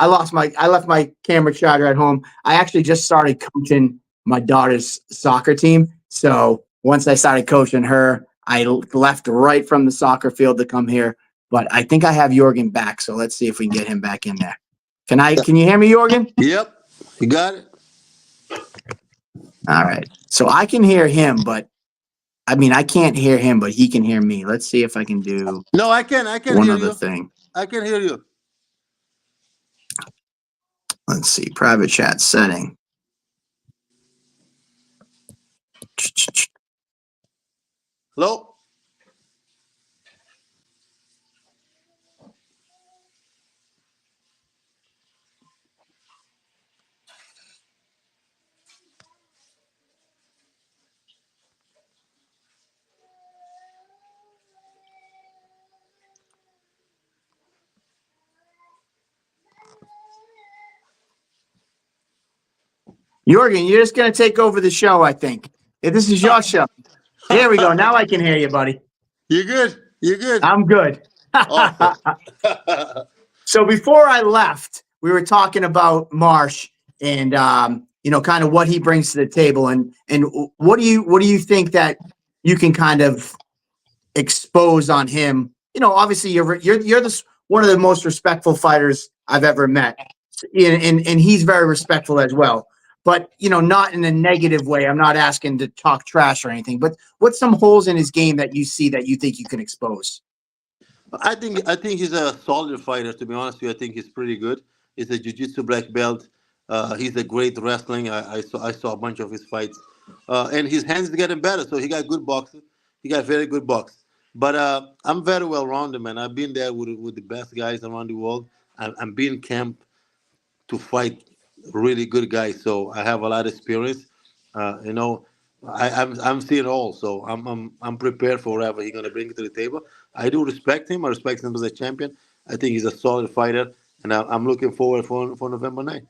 left my camera charger at home. I actually just started coaching my daughter's soccer team. So once I started coaching her, I left right from the soccer field to come here. But I think I have Yorgan back. So let's see if we can get him back in there. Can you hear me, Yorgan? Yep, you got it. All right. So I can hear him, but I mean, I can't hear him, but he can hear me. Let's see if I can do No, I can one hear other you. thing. I can hear you. Let's see. Private chat setting. Hello? Yorgan, you're just going to take over the show, I think. If this is your show. There we go. Now I can hear you, buddy. You good? You good? I'm good. Awesome. So before I left, we were talking about Marsh and kind of what he brings to the table, and what do you think that you can kind of expose on him? Obviously you're one of the most respectful fighters I've ever met, and he's very respectful as well. But not in a negative way. I'm not asking to talk trash or anything. But what's some holes in his game that you see that you think you can expose? I think he's a solid fighter. To be honest with you, I think he's pretty good. He's a jiu-jitsu black belt. He's a great wrestling. I saw a bunch of his fights, and his hands are getting better. So he got good boxing. He got very good box. But I'm very well rounded, man. I've been there with the best guys around the world. I'm being camped to fight really good guys. So I have a lot of experience. You know, I'm seeing all. So I'm prepared for whatever he's gonna bring to the table. I do respect him. I respect him as a champion. I think he's a solid fighter, and I'm looking forward for November 9th.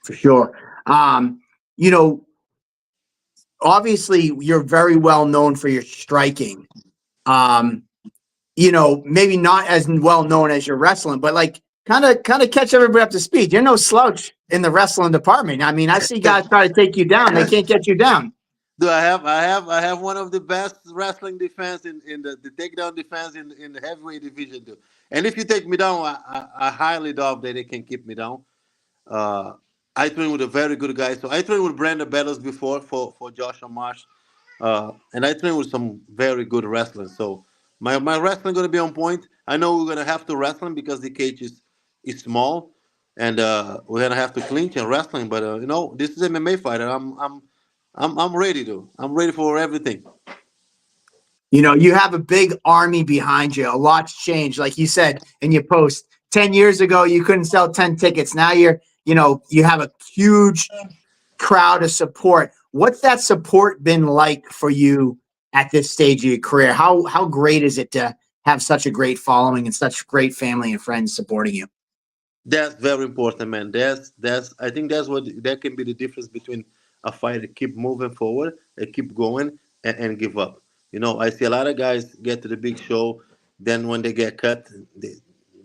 For sure. You know, Obviously you're very well known for your striking. Maybe not as well known as your wrestling, but like kind of catch everybody up to speed. You're no slouch in the wrestling department. I mean, I see guys try to take you down. They can't get you down. Do I have one of the best wrestling defense in the takedown defense in the heavyweight division too. And if you take me down, I highly doubt that they can keep me down. Uh, I trained with a very good guy. So I trained with Brandon Battles before for Joshua Marsh. And I train with some very good wrestlers. So my wrestling gonna be on point. I know we're gonna have to wrestling because the cage is small, and we're gonna have to clinch and wrestling. But this is MMA fighter. I'm ready to. I'm ready for everything. You have a big army behind you. A lot's changed. Like you said in your post, 10 years ago, you couldn't sell 10 tickets. Now you have a huge crowd of support. What's that support been like for you at this stage of your career? How great is it to have such a great following and such great family and friends supporting you? That's very important, man. That's I think that's what that can be the difference between a fighter keep moving forward and keep going and give up. I see a lot of guys get to the big show, then when they get cut,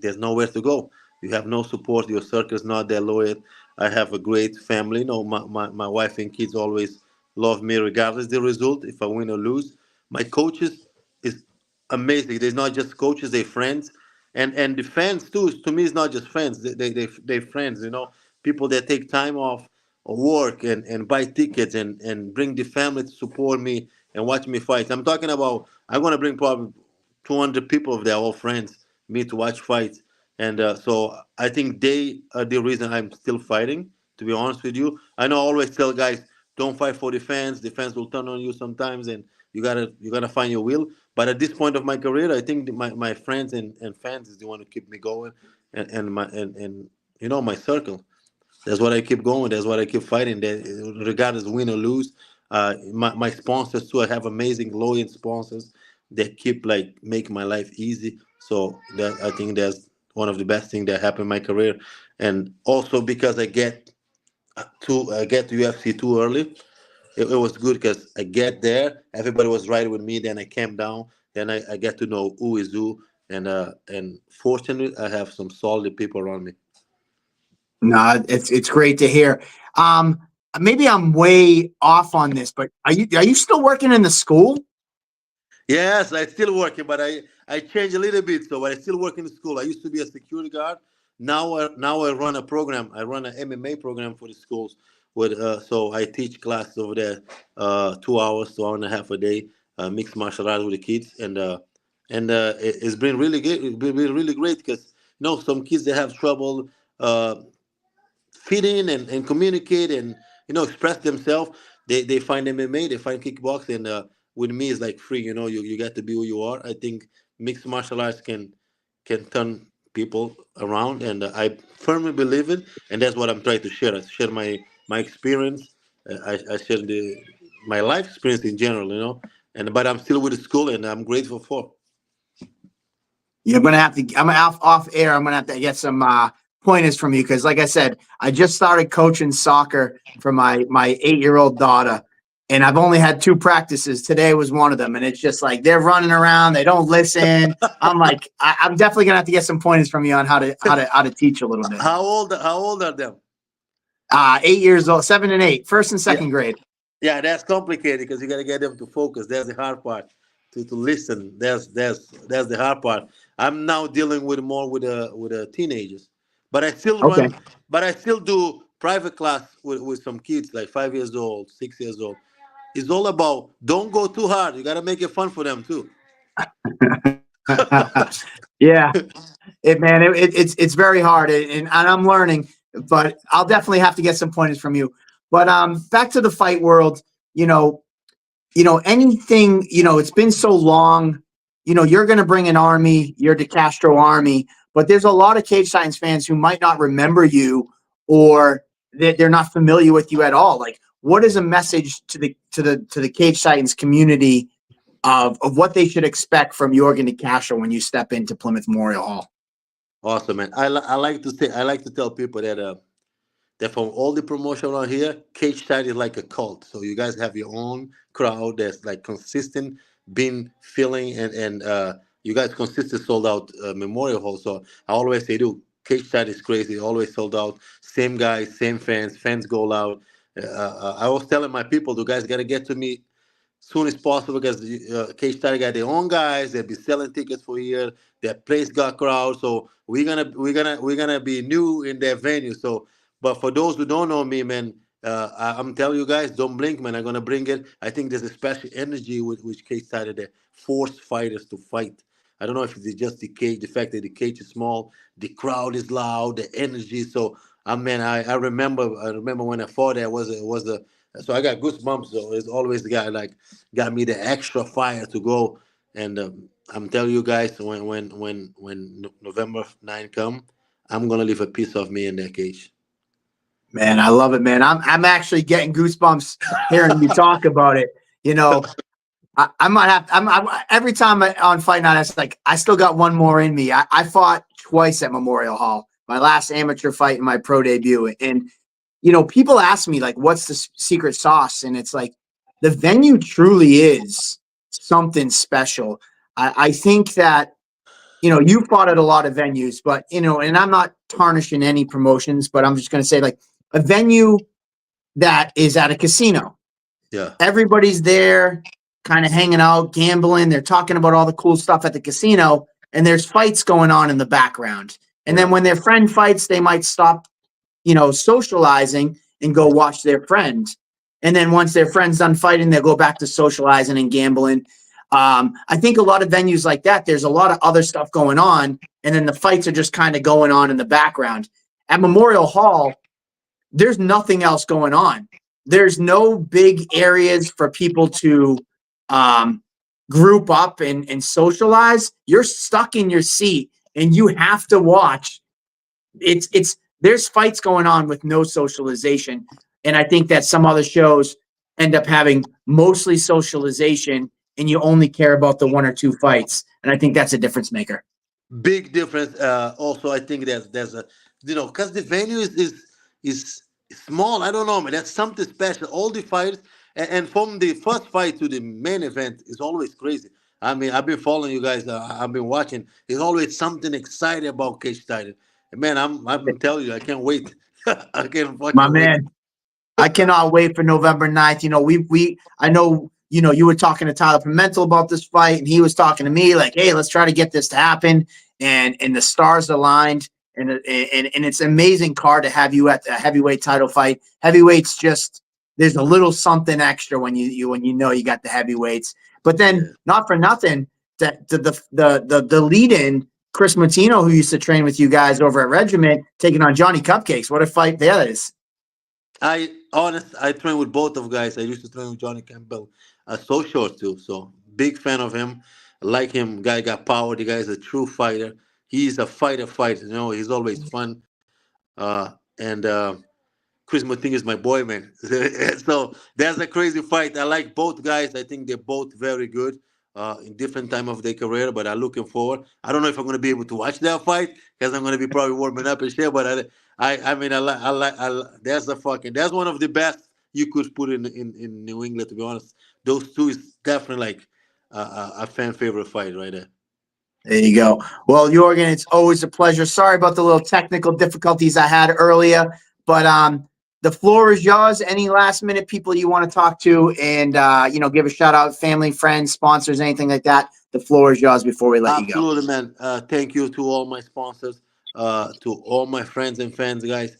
there's nowhere to go. You have no support. Your circle's not that loyal. I have a great family. My wife and kids always love me regardless the result, if I win or lose. My coaches is amazing. They're not just coaches, they're friends and the fans too. To me, it's not just fans. They friends. People that take time off of work and buy tickets and bring the family to support me and watch me fight. I'm talking about. I'm gonna bring probably 200 people if they're all friends me to watch fights. And so I think they are the reason I'm still fighting. To be honest with you, I know I always tell guys don't fight for the fans. The fans will turn on you sometimes, and you gotta find your will. But at this point of my career, I think my friends and fans is the one to keep me going and you know, my circle. That's what I keep going. That's what I keep fighting. That regardless win or lose, my sponsors too. I have amazing loyal sponsors that keep like make my life easy. So that I think that's one of the best things that happened in my career, and also because I get to UFC too early. It was good because I get there, everybody was right with me. Then I came down, then I get to know who is who, and fortunately I have some solid people around me. No, it's great to hear. Um, Maybe I'm way off on this, but are you still working in the school? Yes, I still working, but I changed a little bit. So I still work in the school. I used to be a security guard. Now I run a program. I run an MMA program for the schools. With so I teach classes over there, 2 hours, 2 hour and a half a day, mixed martial arts with the kids, it's been really good. It's been really great because some kids they have trouble. Fit in and communicate and express themselves. They find MMA, they find kickboxing, and with me it's like free. You get to be who you are. I think mixed martial arts can turn people around, and I firmly believe it. And that's what I'm trying to share. I share my experience. I share my life experience in general. And but I'm still with the school, and I'm grateful for. You're gonna have to. I'm off air. I'm gonna have to get some pointers from you because, like I said, I just started coaching soccer for my 8-year-old daughter, and I've only had 2 practices. Today was one of them, and it's just like they're running around, they don't listen. I'm like, I'm definitely gonna have to get some pointers from you on how to teach a little bit. How old are them? 8 years old, 7 and 8, first and second grade. Yeah, that's complicated because you got to get them to focus. That's the hard part. To listen. That's the hard part. I'm now dealing with more with teenagers, but I still Okay. run. But I still do private class with some kids like 5 years old, 6 years old. It's all about don't go too hard. You got to make it fun for them too. Yeah, it's very hard, and I'm learning, but I'll definitely have to get some pointers from you. But back to the fight world, you know, anything, it's been so long. You're going to bring an army, you're the Castro army, but there's a lot of Cage Science fans who might not remember you, or they're not familiar with you at all. Like, what is a message to the Cage Science community of what they should expect from Yorgan and Castro when you step into Plymouth Memorial Hall? Awesome, man. I like to say I like to tell people that from all the promotion around here, Cage Side is like a cult. So you guys have your own crowd that's like consistent, been filling, and you guys consistent sold out Memorial Hall. So I always say, dude, Cage Side is crazy. Always sold out. Same guys, same fans. Fans go loud. I was telling my people, you guys got to get to me soon as possible because K-Star got their own guys. They'll be selling tickets for here. Their place got crowd, so we're gonna be new in their venue. So, but for those who don't know me, man, I'm telling you guys, don't blink, man. I'm gonna bring it. I think there's a special energy with which K-Star that force fighters to fight. I don't know if it's just the cage, the fact that the cage is small, the crowd is loud, the energy. So, man, I remember when I fought there was a so I got goosebumps. So it's always the guy like got me the extra fire to go. And I'm telling you guys, when November 9 come, I'm gonna leave a piece of me in that cage. Man, I love it, man. I'm actually getting goosebumps hearing you talk about it. I might have. Every time on fight night, it's like I still got one more in me. I fought twice at Memorial Hall. My last amateur fight and my pro debut, and people ask me like, "What's the secret sauce?" And it's like the venue truly is something special. I think that you fought at a lot of venues, but and I'm not tarnishing any promotions, but I'm just going to say like a venue that is at a casino. Yeah, Everybody's there, kind of hanging out, gambling. They're talking about all the cool stuff at the casino, and there's fights going on in the background. And then when their friend fights, they might stop socializing and go watch their friend. And then once their friend's done fighting, they'll go back to socializing and gambling. I think a lot of venues like that, there's a lot of other stuff going on, and then the fights are just kind of going on in the background. At Memorial Hall, there's nothing else going on. There's no big areas for people to group up and socialize. You're stuck in your seat, and you have to watch there's fights going on with no socialization. And I think that some other shows end up having mostly socialization and you only care about the one or two fights. And I think that's a difference maker. Big difference. Also, I think there's a, because the venue is small. I don't know, man. That's something special. All the fights, and from the first fight to the main event is always crazy. I mean, I've been following you guys. I've been watching. There's always something exciting about Cage Titan. And man, I'm telling you, I can't wait. I can't My fucking wait. man, I cannot wait for November 9th. I know, you were talking to Tyler Pimentel about this fight, and he was talking to me like, hey, let's try to get this to happen. And the stars aligned, and it's an amazing card to have you at the heavyweight title fight. Heavyweights just, there's a little something extra when you got the heavyweights. But then, not for nothing, that the lead-in, Chris Martino, who used to train with you guys over at Regiment, taking on Johnny Cupcakes. What a fight that is. I train with both of guys. I used to train with Johnny Campbell, so short too. So big fan of him. Like him, guy got power. The guy is a true fighter. He's a fighter. He's always fun. And Chris Martin is my boy, man. So that's a crazy fight. I like both guys. I think they're both very good in different time of their career, but I'm looking forward. I don't know if I'm going to be able to watch that fight because I'm going to be probably warming up and shit. But I mean, that's one of the best you could put in New England. To be honest, those two is definitely like a fan favorite fight right there. There you go. Well, Yorgan, it's always a pleasure. Sorry about the little technical difficulties I had earlier, but the floor is yours. Any last minute people you want to talk to and give a shout out, family, friends, sponsors, anything like that. The floor is yours before we let you go. Absolutely, man. Thank you to all my sponsors, to all my friends and fans, guys.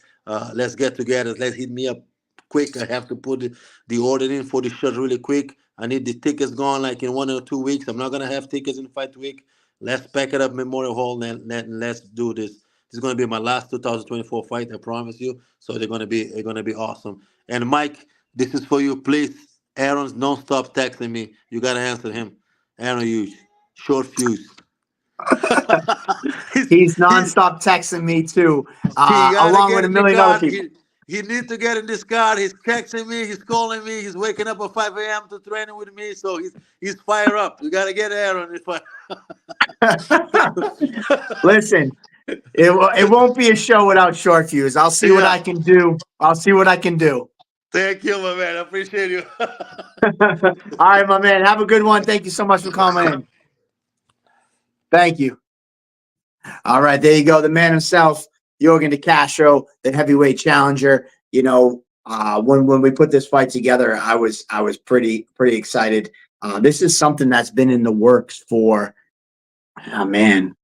Let's get together. Let's hit me up quick. I have to put the order in for the shirt really quick. I need the tickets gone like in 1 or 2 weeks. I'm not gonna have tickets in fight week. Let's pack it up, Memorial Hall, and let's do this. This is gonna be my last 2024 fight. I promise you. So they're gonna be awesome. And Mike, this is for you, please. Aaron's don't stop texting me. You gotta answer him. Aaron Hughes, short fuse. He's nonstop texting me too, along with a million other people. He needs to get in this car. He's texting me. He's calling me. He's waking up at 5 a.m. to training with me. So he's fired up. You got to get Aaron. Listen, it won't be a show without short fuse. I'll see what I can do. Thank you, my man. I appreciate you. All right, my man. Have a good one. Thank you so much for coming in. Thank you. All right, there you go. The man himself, Yorgan de Castro, the heavyweight challenger. When we put this fight together, I was pretty excited. This is something that's been in the works for, man,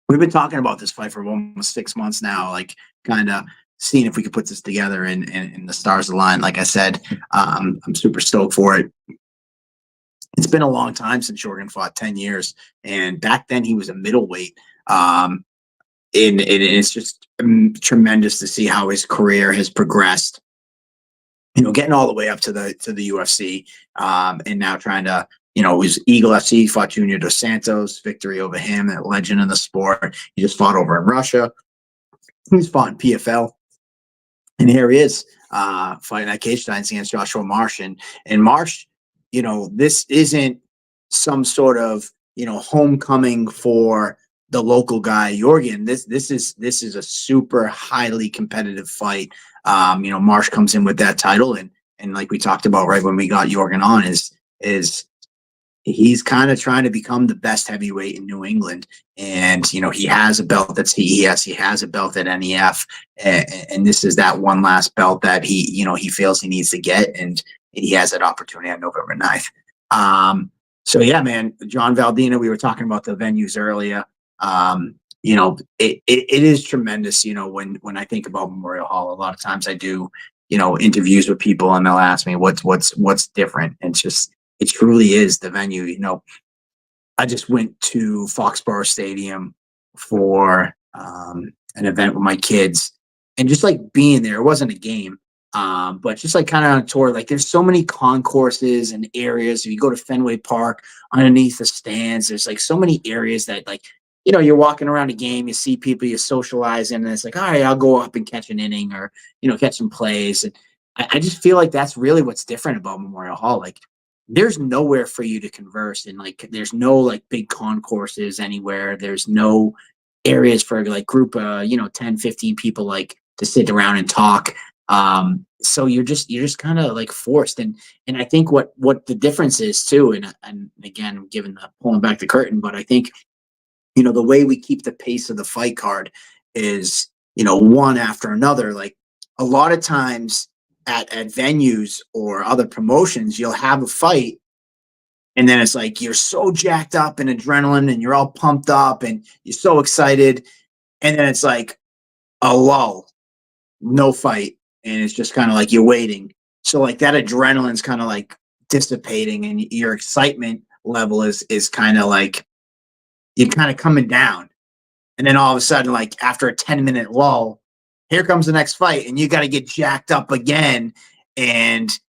we've been talking about this fight for almost 6 months now, like kind of seeing if we could put this together and the stars align. Like I said, I'm super stoked for it. It's been a long time since Yorgan fought, 10 years. And back then he was a middleweight. And it's just tremendous to see how his career has progressed, getting all the way up to the UFC, and now trying to, it was Eagle FC, fought Junior Dos Santos, victory over him, a legend in the sport. He just fought over in Russia. He's fought in PFL. And here he is, fighting at Cage Titans against Jahsua Marsh. And Marsh, this isn't some sort of, homecoming for the local guy, Yorgan. This is a super highly competitive fight. Marsh comes in with that title, and like we talked about right when we got Yorgan on, is he's kind of trying to become the best heavyweight in New England. And he has a belt he has a belt at NEF, and this is that one last belt that he feels he needs to get, and he has that opportunity on November 9th. So yeah, man, John Valdina, we were talking about the venues earlier. It is tremendous. When I think about Memorial Hall, a lot of times I do, interviews with people and they'll ask me what's different. And it truly is the venue. I just went to Foxborough Stadium for an event with my kids, and just like being there, it wasn't a game. But just like kind of on a tour, like there's so many concourses and areas. If you go to Fenway Park, underneath the stands, there's like so many areas that like you're walking around a game, you see people, you socialize, and it's like, all right, I'll go up and catch an inning or, catch some plays. And I just feel like that's really what's different about Memorial Hall. Like, there's nowhere for you to converse, and like there's no like big concourses anywhere. There's no areas for like group 10, 15 people like to sit around and talk. So you're just kind of like forced. And I think what the difference is too, and again, given the pulling back the curtain, but I think the way we keep the pace of the fight card is one after another. Like, a lot of times at venues or other promotions, you'll have a fight, and then it's like you're so jacked up in adrenaline and you're all pumped up and you're so excited, and then it's like a lull, no fight, and it's just kind of like you're waiting. So like that adrenaline's kind of like dissipating, and your excitement level is kind of like you're kind of coming down. And then all of a sudden, like after a 10-minute lull, here comes the next fight, and you got to get jacked up again and,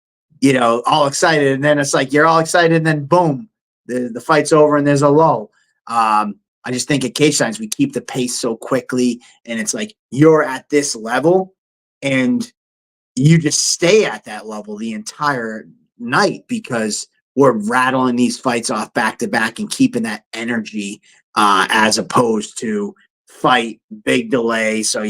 all excited. And then it's like you're all excited, and then boom, the fight's over and there's a lull. I just think at Cage Titans, we keep the pace so quickly, and it's like you're at this level and you just stay at that level the entire night because we're rattling these fights off back to back and keeping that energy, as opposed to fight, big delay. So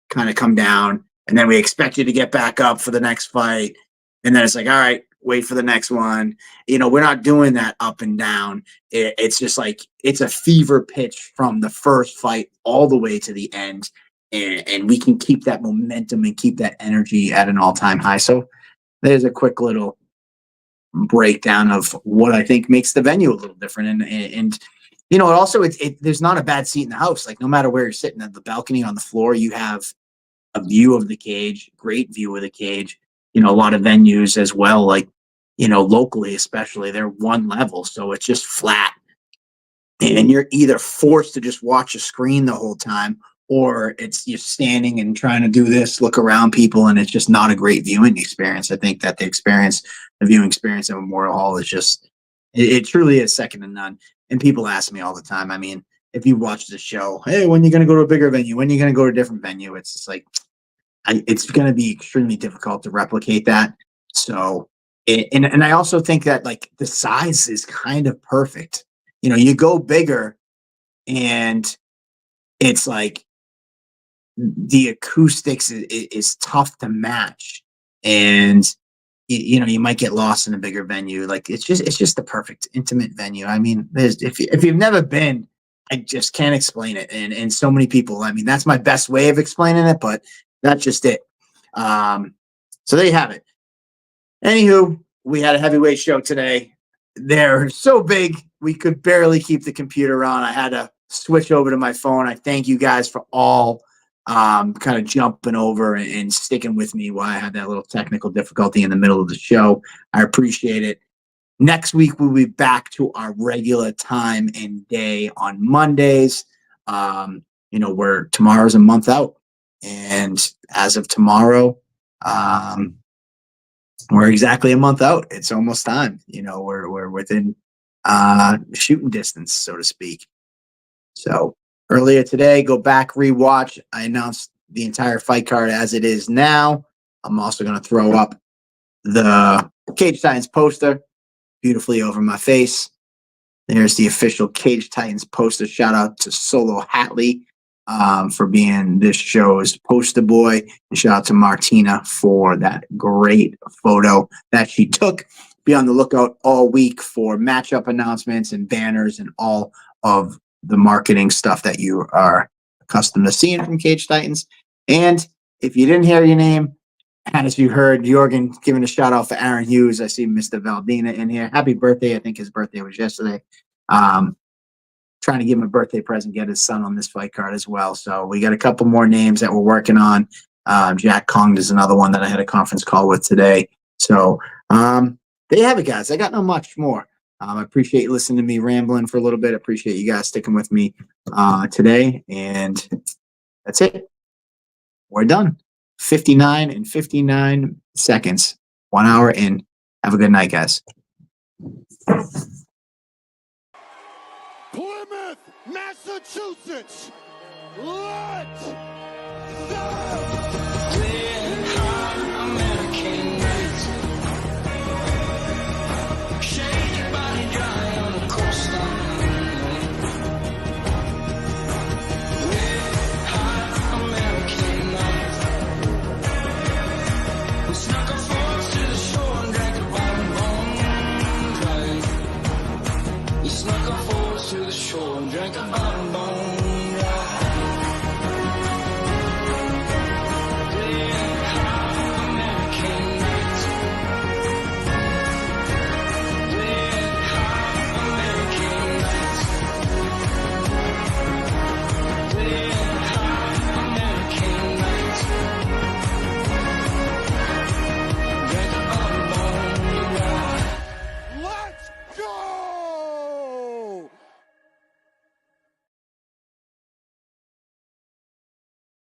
kind of come down, and then we expect you to get back up for the next fight. And then it's like, all right, wait for the next one. We're not doing that up and down. It's just like, it's a fever pitch from the first fight all the way to the end. And we can keep that momentum and keep that energy at an all-time high. So there's a quick little breakdown of what I think makes the venue a little different. And also there's not a bad seat in the house. Like, no matter where you're sitting, at the balcony, on the floor, you have a view of the cage, great view of the cage. A lot of venues as well, like, locally, especially, they're one level. So it's just flat. And you're either forced to just watch a screen the whole time, or it's you're standing and trying to do this, look around people, and it's just not a great viewing experience. I think that the viewing experience at Memorial Hall is just, it truly is second to none. And people ask me all the time, I mean, if you watch the show, hey, when are you going to go to a bigger venue? When are you going to go to a different venue? It's just like, it's going to be extremely difficult to replicate that. So, and I also think that like the size is kind of perfect. You go bigger, and it's like the acoustics is tough to match, and you might get lost in a bigger venue. Like, it's just the perfect intimate venue. I mean, if you've never been, I just can't explain it. And so many people, I mean, that's my best way of explaining it, but that's just it. So there you have it. Anywho, we had a heavyweight show today. They're so big, we could barely keep the computer on. I had to switch over to my phone. I thank you guys for all kind of jumping over and sticking with me while I had that little technical difficulty in the middle of the show. I appreciate it. Next week, we'll be back to our regular time and day on Mondays. Where tomorrow's a month out. And as of tomorrow, we're exactly a month out. It's almost time. We're within shooting distance, so to speak. So earlier today, go back, rewatch. I announced the entire fight card as it is now. I'm also going to throw up the Cage Titans poster beautifully over my face. There's the official Cage Titans poster. Shout out to Solo Hatley for being this show's poster boy. And shout out to Martina for that great photo that she took. Be on the lookout all week for matchup announcements and banners and all of the marketing stuff that you are accustomed to seeing from Cage Titans. And if you didn't hear your name, as you heard Yorgan giving a shout out for Aaron Hughes, I see Mr. Valdina in here. Happy birthday. I think his birthday was yesterday. Trying to give him a birthday present, get his son on this fight card as well. So we got a couple more names that we're working on. Jack Kong is another one that I had a conference call with today. So there you have it, guys. I got no much more. I appreciate you listening to me rambling for a little bit. I appreciate you guys sticking with me today. And that's it. We're done. 59 and 59 seconds. 1 hour in. Have a good night, guys. Plymouth Massachusetts. Let's go!